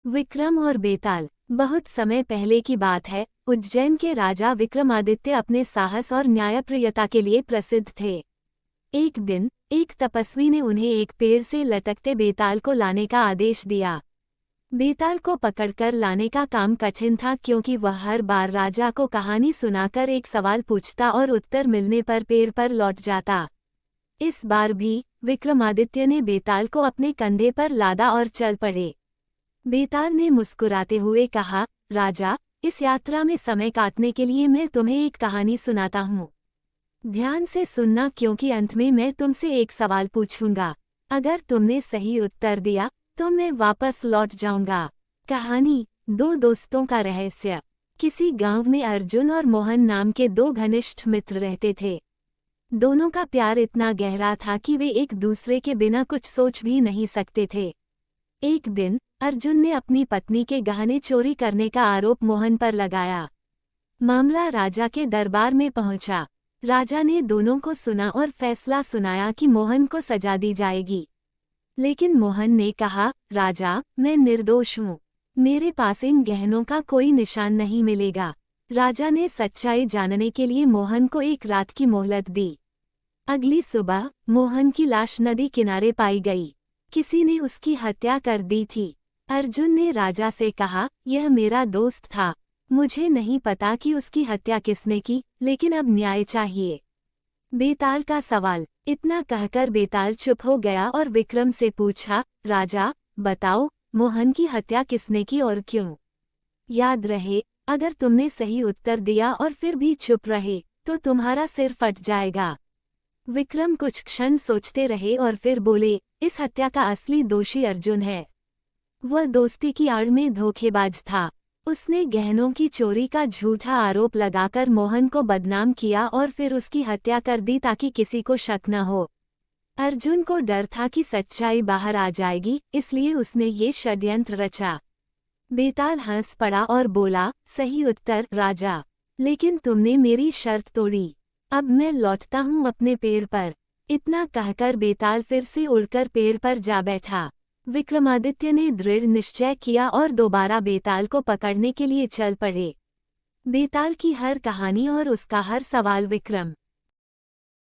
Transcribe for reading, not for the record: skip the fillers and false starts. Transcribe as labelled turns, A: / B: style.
A: विक्रम और बेताल। बहुत समय पहले की बात है। उज्जैन के राजा विक्रमादित्य अपने साहस और न्यायप्रियता के लिए प्रसिद्ध थे। एक दिन एक तपस्वी ने उन्हें एक पेड़ से लटकते बेताल को लाने का आदेश दिया। बेताल को पकड़कर लाने का काम कठिन था, क्योंकि वह हर बार राजा को कहानी सुनाकर एक सवाल पूछता और उत्तर मिलने पर पेड़ पर लौट जाता। इस बार भी विक्रमादित्य ने बेताल को अपने कंधे पर लादा और चल पड़े। बेताल ने मुस्कुराते हुए कहा, राजा, इस यात्रा में समय काटने के लिए मैं तुम्हें एक कहानी सुनाता हूँ। ध्यान से सुनना, क्योंकि अंत में मैं तुमसे एक सवाल पूछूंगा। अगर तुमने सही उत्तर दिया तो मैं वापस लौट जाऊंगा। कहानी, दो दोस्तों का रहस्य। किसी गांव में अर्जुन और मोहन नाम के दो घनिष्ठ मित्र रहते थे। दोनों का प्यार इतना गहरा था कि वे एक दूसरे के बिना कुछ सोच भी नहीं सकते थे। एक दिन अर्जुन ने अपनी पत्नी के गहने चोरी करने का आरोप मोहन पर लगाया। मामला राजा के दरबार में पहुंचा। राजा ने दोनों को सुना और फैसला सुनाया कि मोहन को सजा दी जाएगी। लेकिन मोहन ने कहा, राजा, मैं निर्दोष हूँ। मेरे पास इन गहनों का कोई निशान नहीं मिलेगा। राजा ने सच्चाई जानने के लिए मोहन को एक रात की मोहलत दी। अगली सुबह मोहन की लाश नदी किनारे पाई गई। किसी ने उसकी हत्या कर दी थी। अर्जुन ने राजा से कहा, यह मेरा दोस्त था। मुझे नहीं पता कि उसकी हत्या किसने की, लेकिन अब न्याय चाहिए। बेताल का सवाल। इतना कहकर बेताल चुप हो गया और विक्रम से पूछा, राजा, बताओ, मोहन की हत्या किसने की और क्यों? याद रहे, अगर तुमने सही उत्तर दिया और फिर भी चुप रहे तो तुम्हारा सिर फट जाएगा। विक्रम कुछ क्षण सोचते रहे और फिर बोले, इस हत्या का असली दोषी अर्जुन है। वह दोस्ती की आड़ में धोखेबाज था। उसने गहनों की चोरी का झूठा आरोप लगाकर मोहन को बदनाम किया और फिर उसकी हत्या कर दी ताकि किसी को शक न हो। अर्जुन को डर था कि सच्चाई बाहर आ जाएगी, इसलिए उसने ये षड्यंत्र रचा। बेताल हंस पड़ा और बोला, सही उत्तर राजा, लेकिन तुमने मेरी शर्त तोड़ी। अब मैं लौटता हूँ अपने पेड़ पर। इतना कहकर बेताल फिर से उड़कर पेड़ पर जा बैठा। विक्रमादित्य ने दृढ़ निश्चय किया और दोबारा बेताल को पकड़ने के लिए चल पड़े। बेताल की हर कहानी और उसका हर सवाल विक्रम